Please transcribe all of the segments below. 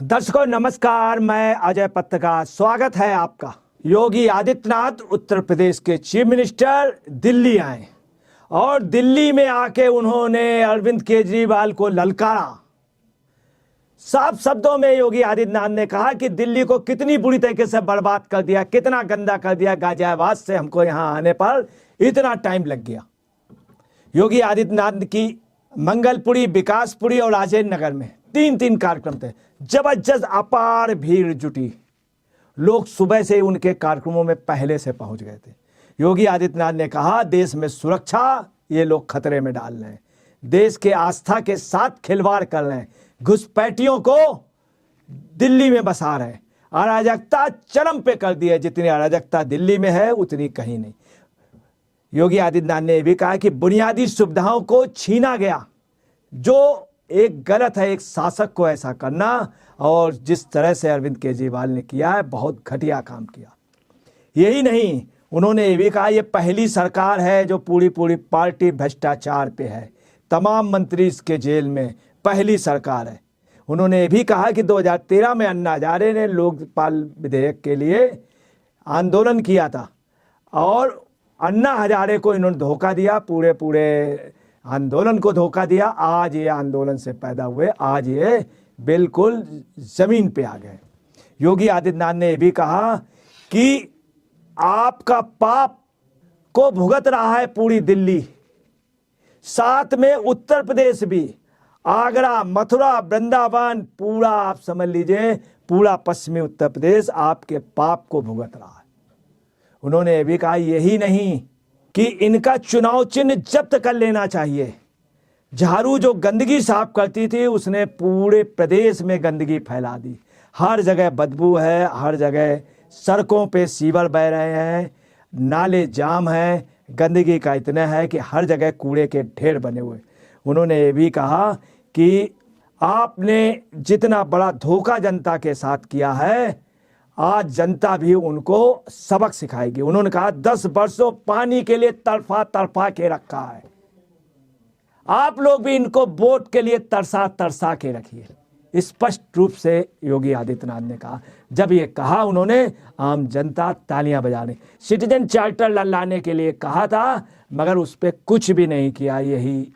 दर्शकों नमस्कार, मैं अजय पत्रकार स्वागत है आपका। योगी आदित्यनाथ उत्तर प्रदेश के चीफ मिनिस्टर दिल्ली आए और दिल्ली में आके उन्होंने अरविंद केजरीवाल को ललकारा। साफ शब्दों में योगी आदित्यनाथ ने कहा कि दिल्ली को कितनी बुरी तरीके से बर्बाद कर दिया, कितना गंदा कर दिया, गाजियाबाद से हमको यहां आने पर इतना टाइम लग गया। योगी आदित्यनाथ की मंगलपुरी, विकासपुरी और राजेंद्र नगर में तीन कार्यक्रम थे। जबरदस्त अपार भीड़ जुटी, लोग सुबह से उनके कार्यक्रमों में पहले से पहुंच गए थे। योगी आदित्यनाथ ने कहा देश में सुरक्षा ये लोग खतरे में डाल रहे हैं, देश के आस्था के साथ खिलवाड़ कर रहे हैं, घुसपैठियों को दिल्ली में बसा रहे हैं, अराजकता चरम पे कर दी है। जितनी अराजकता दिल्ली में है उतनी कहीं नहीं। योगी आदित्यनाथ ने भी कहा कि बुनियादी सुविधाओं को छीना गया, जो एक गलत है एक शासक को ऐसा करना, और जिस तरह से अरविंद केजरीवाल ने किया है बहुत घटिया काम किया। यही नहीं, उन्होंने ये भी कहा ये पहली सरकार है जो पूरी पार्टी भ्रष्टाचार पे है, तमाम मंत्री इसके जेल में, पहली सरकार है। उन्होंने ये भी कहा कि 2013 में अन्ना हजारे ने लोकपाल विधेयक के लिए आंदोलन किया था और अन्ना हजारे को इन्होंने धोखा दिया, पूरे आंदोलन को धोखा दिया। आज ये आंदोलन से पैदा हुए, आज ये बिल्कुल जमीन पे आ गए। योगी आदित्यनाथ ने भी कहा कि आपका पाप को भुगत रहा है पूरी दिल्ली, साथ में उत्तर प्रदेश भी, आगरा, मथुरा, वृंदावन, पूरा आप समझ लीजिए पूरा पश्चिमी उत्तर प्रदेश आपके पाप को भुगत रहा है। उन्होंने ये भी कहा यही नहीं कि इनका चुनाव चिन्ह जब्त कर लेना चाहिए। झाड़ू जो गंदगी साफ करती थी उसने पूरे प्रदेश में गंदगी फैला दी, हर जगह बदबू है, हर जगह सड़कों पे सीवर बह रहे हैं, नाले जाम हैं, गंदगी का इतना है कि हर जगह कूड़े के ढेर बने हुए। उन्होंने ये भी कहा कि आपने जितना बड़ा धोखा जनता के साथ किया है आज जनता भी उनको सबक सिखाएगी। उन्होंने कहा 10 वर्षों पानी के लिए तड़फा के रखा है, आप लोग भी इनको वोट के लिए तरसा के रखिए। स्पष्ट रूप से योगी आदित्यनाथ ने कहा। जब ये कहा उन्होंने आम जनता तालियां बजा रही। सिटीजन चार्टर लाने के लिए कहा था मगर उस पर कुछ भी नहीं किया यही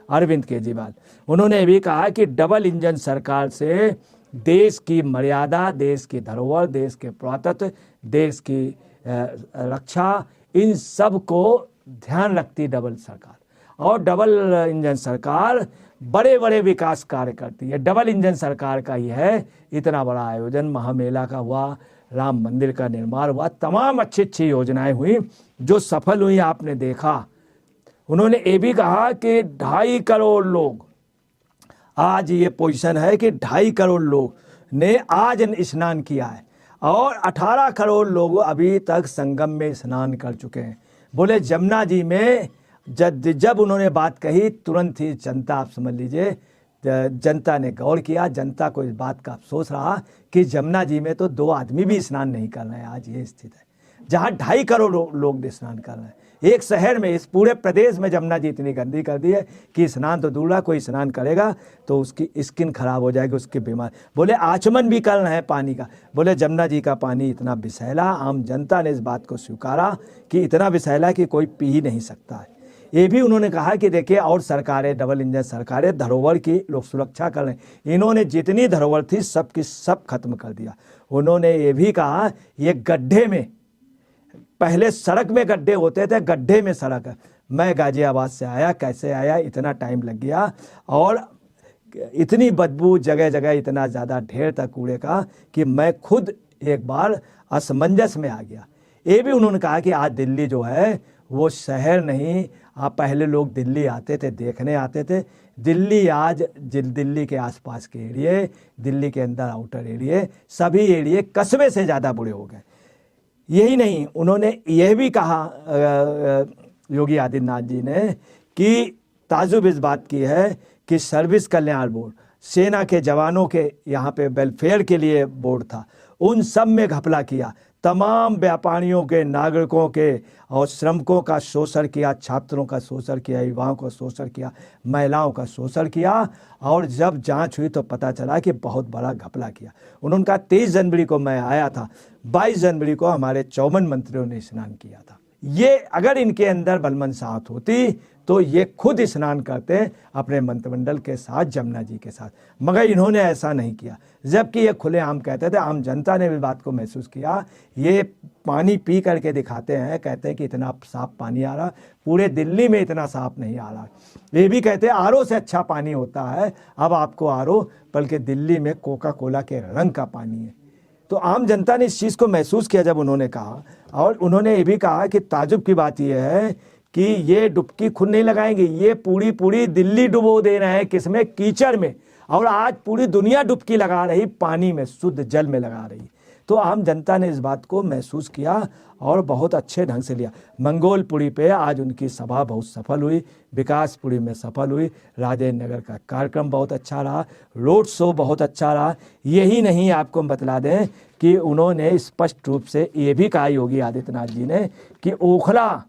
अरविंद केजरीवाल। उन्होंने भी कहा कि डबल इंजन सरकार से देश की मर्यादा, देश की धरोहर, देश के पुरातत्व, देश की रक्षा, इन सब को ध्यान रखती डबल सरकार। और डबल इंजन सरकार बड़े विकास कार्य करती है। डबल इंजन सरकार का ही है इतना बड़ा आयोजन, महामेला का हुआ, राम मंदिर का निर्माण हुआ, तमाम अच्छी योजनाएं हुई जो सफल हुई, आपने देखा। उन्होंने ये भी कहा कि 2.5 करोड़ लोग, आज ये पोजीशन है कि 2.5 करोड़ लोग ने आज स्नान किया है और 18 करोड़ लोग अभी तक संगम में स्नान कर चुके हैं। बोले जमुना जी में जब उन्होंने बात कही तुरंत ही जनता, आप समझ लीजिए जनता ने गौर किया, जनता को इस बात का अफसोस रहा कि जमुना जी में तो 2 आदमी भी स्नान नहीं कर रहे हैं। आज ये स्थिति है जहाँ 2.5 करोड़ लोग स्नान कर रहे हैं। एक शहर में, इस पूरे प्रदेश में जमुना जी इतनी गंदी कर दी है कि स्नान तो दूर रहा, कोई स्नान करेगा तो उसकी स्किन खराब हो जाएगी, उसकी बीमार। बोले आचमन भी कर रहे हैं पानी का। बोले जमुना जी का पानी इतना विषैला, आम जनता ने इस बात को स्वीकारा कि इतना विषैला कि कोई पी ही नहीं सकता है। ये भी उन्होंने कहा कि देखिए और सरकारें, डबल इंजन सरकारें धरोहर की लोग सुरक्षा कर रहे हैं, इन्होंने जितनी धरोहर थी सबकी सब खत्म कर दिया। उन्होंने ये भी कहा ये गड्ढे में, पहले सड़क में गड्ढे होते थे, गड्ढे में सड़क है। मैं गाजियाबाद से आया, कैसे आया, इतना टाइम लग गया और इतनी बदबू जगह जगह, इतना ज़्यादा ढेर था कूड़े का कि मैं खुद एक बार असमंजस में आ गया। ये भी उन्होंने कहा कि आज दिल्ली जो है वो शहर नहीं, पहले लोग दिल्ली आते थे, देखने आते थे। दिल्ली आज दिल्ली के आसपास के एरिए, दिल्ली के अंदर आउटर एरिए, सभी एरिए कस्बे से ज़्यादा बुरे हो गए। यही नहीं, उन्होंने यह भी कहा योगी आदित्यनाथ जी ने कि ताजुब इस बात की है कि सर्विस कल्याण बोर्ड, सेना के जवानों के यहाँ पे वेलफेयर के लिए बोर्ड था, उन सब में घपला किया। तमाम व्यापारियों के, नागरिकों के और श्रमिकों का शोषण किया, छात्रों का शोषण किया, युवाओं का शोषण किया, महिलाओं का शोषण किया। और जब जांच हुई तो पता चला कि बहुत बड़ा घपला किया। उन्होंने कहा 23 जनवरी को मैं आया था, 22 जनवरी को हमारे 54 मंत्रियों ने स्नान किया था। ये अगर इनके अंदर बलमनसाहत होती तो ये खुद स्नान करते अपने मंत्रिमंडल के साथ, जमुना जी के साथ, मगर इन्होंने ऐसा नहीं किया। जबकि ये खुलेआम कहते थे, आम जनता ने भी बात को महसूस किया। ये पानी पी करके दिखाते हैं, कहते हैं कि इतना साफ पानी आ रहा, पूरे दिल्ली में इतना साफ नहीं आ रहा। ये भी कहते हैं आरओ से अच्छा पानी होता है, अब आपको आरओ, बल्कि दिल्ली में कोका कोला के रंग का पानी है। तो आम जनता ने इस चीज़ को महसूस किया जब उन्होंने कहा। और उन्होंने ये भी कहा कि ताजुब की बात यह है कि ये डुबकी खुद नहीं लगाएंगे, ये पूरी पूरी दिल्ली डुबो दे रहे हैं, किसमें? कीचड़ में। और आज पूरी दुनिया डुबकी लगा रही पानी में, शुद्ध जल में लगा रही। तो आम जनता ने इस बात को महसूस किया और बहुत अच्छे ढंग से लिया। मंगोलपुरी पे आज उनकी सभा बहुत सफल हुई, विकासपुरी में सफल हुई, राजेंद्र नगर का कार्यक्रम बहुत अच्छा रहा, रोड शो बहुत अच्छा रहा। यही नहीं, आपको बतला दें कि उन्होंने स्पष्ट रूप से ये भी कहा, योगी आदित्यनाथ जी ने, कि ओखला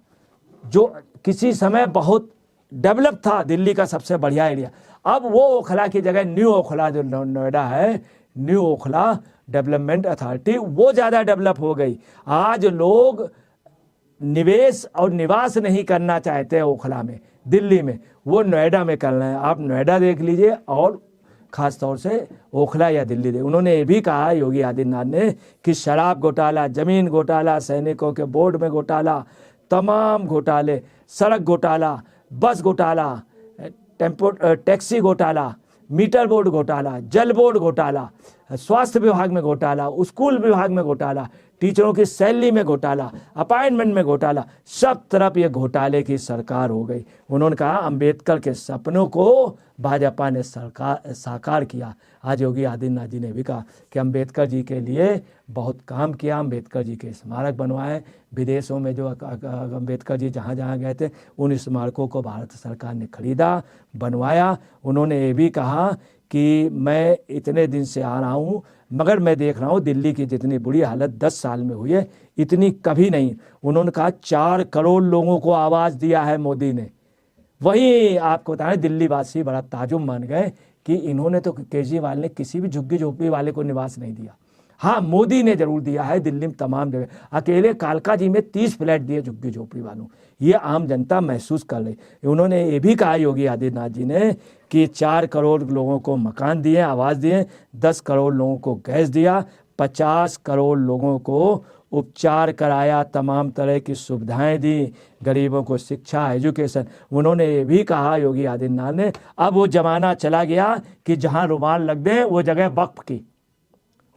जो किसी समय बहुत डेवलप था, दिल्ली का सबसे बढ़िया एरिया, अब वो ओखला की जगह न्यू ओखला जो नोएडा है, न्यू ओखला डेवलपमेंट अथॉरिटी, वो ज़्यादा डेवलप हो गई। आज लोग निवेश और निवास नहीं करना चाहते ओखला में, दिल्ली में, वो नोएडा में करना है। आप नोएडा देख लीजिए और ख़ास तौर से ओखला या दिल्ली दे। उन्होंने ये भी कहा, योगी आदित्यनाथ ने, कि शराब घोटाला, ज़मीन घोटाला, सैनिकों के बोर्ड में घोटाला, तमाम घोटाले, सड़क घोटाला, बस घोटाला, टैक्सी घोटाला, मीटर बोर्ड घोटाला, जल बोर्ड घोटाला, स्वास्थ्य विभाग में घोटाला, स्कूल विभाग में घोटाला, टीचरों की सैलरी में घोटाला, अपॉइंटमेंट में घोटाला, सब तरफ ये घोटाले की सरकार हो गई। उन्होंने कहा अंबेडकर के सपनों को भाजपा ने साकार किया। आज योगी आदित्यनाथ जी ने भी कहा कि अंबेडकर जी के लिए बहुत काम किया, अंबेडकर जी के स्मारक बनवाए। विदेशों में जो अंबेडकर जी जहाँ जहाँ गए थे, उन स्मारकों को भारत सरकार ने खरीदा, बनवाया। उन्होंने ये भी कहा कि मैं इतने दिन से आ रहा हूँ, मगर मैं देख रहा हूँ दिल्ली की जितनी बुरी हालत 10 साल में हुई है, इतनी कभी नहीं। उन्होंने कहा 4 करोड़ लोगों को आवाज़ दिया है मोदी ने। वही आपको बताएं, दिल्ली वासी बड़ा ताजुब मान गए कि इन्होंने तो, केजरीवाल ने किसी भी झुग्गी झोपड़ी वाले को निवास नहीं दिया। हाँ, मोदी ने जरूर दिया है दिल्ली में तमाम जगह। अकेले कालका जी में 30 फ्लैट दिए झुग्गी झोपड़ी वालों। ये आम जनता महसूस कर रही। उन्होंने ये भी कहा, योगी आदित्यनाथ जी ने, कि 4 करोड़ लोगों को मकान दिए, आवास दिए, 10 करोड़ लोगों को गैस दिया, 50 करोड़ लोगों को उपचार कराया, तमाम तरह की सुविधाएं दी, गरीबों को शिक्षा, एजुकेशन। उन्होंने ये भी कहा, योगी आदित्यनाथ ने, अब वो ज़माना चला गया कि जहाँ रुमाल लग दे वो जगह वक्फ की।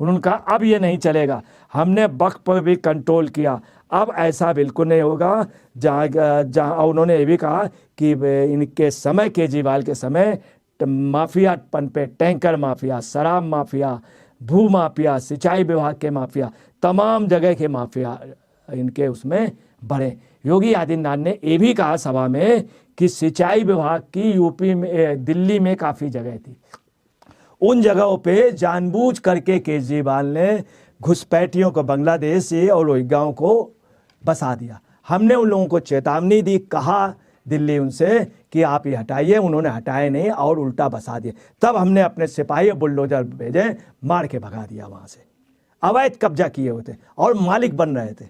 उन्होंने कहा अब ये नहीं चलेगा, हमने वक्फ पर भी कंट्रोल किया, अब ऐसा बिल्कुल नहीं होगा। जहाँ उन्होंने ये भी कहा कि इनके समय, केजरीवाल के समय, माफिया पनपे, टैंकर माफिया, शराब माफिया, भू माफिया, सिंचाई विभाग के माफिया, तमाम जगह के माफिया इनके उसमें बढ़े। योगी आदित्यनाथ ने ये भी कहा सभा में कि सिंचाई विभाग की यूपी में, दिल्ली में काफ़ी जगह थी, उन जगहों पे जानबूझ करके केजरीवाल ने घुसपैठियों को, बांग्लादेश से और रोहिंग्याओं को बसा दिया। हमने उन लोगों को चेतावनी दी, कहा दिल्ली उनसे कि आप ये हटाइए, उन्होंने हटाए नहीं और उल्टा बसा दिए। तब हमने अपने सिपाही बुलडोजर भेजे, मार के भगा दिया वहाँ से। अवैध कब्जा किए होते और मालिक बन रहे थे,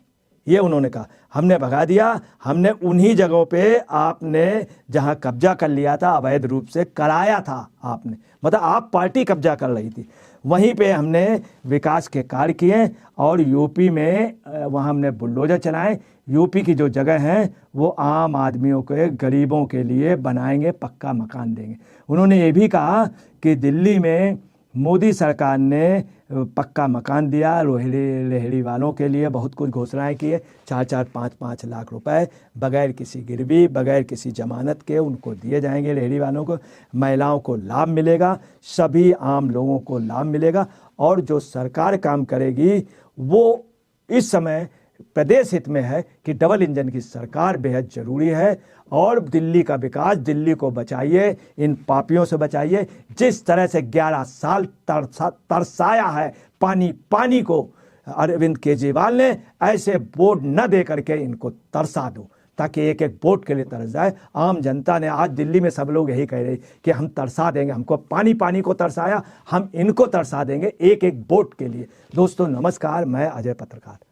ये उन्होंने कहा, हमने भगा दिया। हमने उन्हीं जगहों पे, आपने जहाँ कब्जा कर लिया था अवैध रूप से, कराया था आपने, मतलब आप पार्टी कब्जा कर रही थी, वहीं पे हमने विकास के कार्य किए। और यूपी में वहाँ हमने बुलडोजर चलाए। यूपी की जो जगह हैं वो आम आदमियों के, गरीबों के लिए बनाएंगे, पक्का मकान देंगे। उन्होंने ये भी कहा कि दिल्ली में मोदी सरकार ने पक्का मकान दिया, रोहिणी लेहड़ी वालों के लिए बहुत कुछ घोषणाएं किए, 4-4, 5-5 लाख रुपए बगैर किसी गिरवी, बगैर किसी जमानत के उनको दिए जाएंगे लेहड़ी वालों को। महिलाओं को लाभ मिलेगा, सभी आम लोगों को लाभ मिलेगा। और जो सरकार काम करेगी वो इस समय प्रदेश हित में है कि डबल इंजन की सरकार बेहद ज़रूरी है। और दिल्ली का विकास, दिल्ली को बचाइए, इन पापियों से बचाइए। जिस तरह से 11 साल तरसाया है पानी को, अरविंद केजरीवाल ने ऐसे बोर्ड न दे करके इनको तरसा दूं, ताकि एक एक वोट के लिए तरस जाए। आम जनता ने आज दिल्ली में सब लोग यही कह रहे कि हम तरसा देंगे, हमको पानी पानी को तरसाया, हम इनको तरसा देंगे एक एक वोट के लिए। दोस्तों नमस्कार, मैं अजय पत्रकार।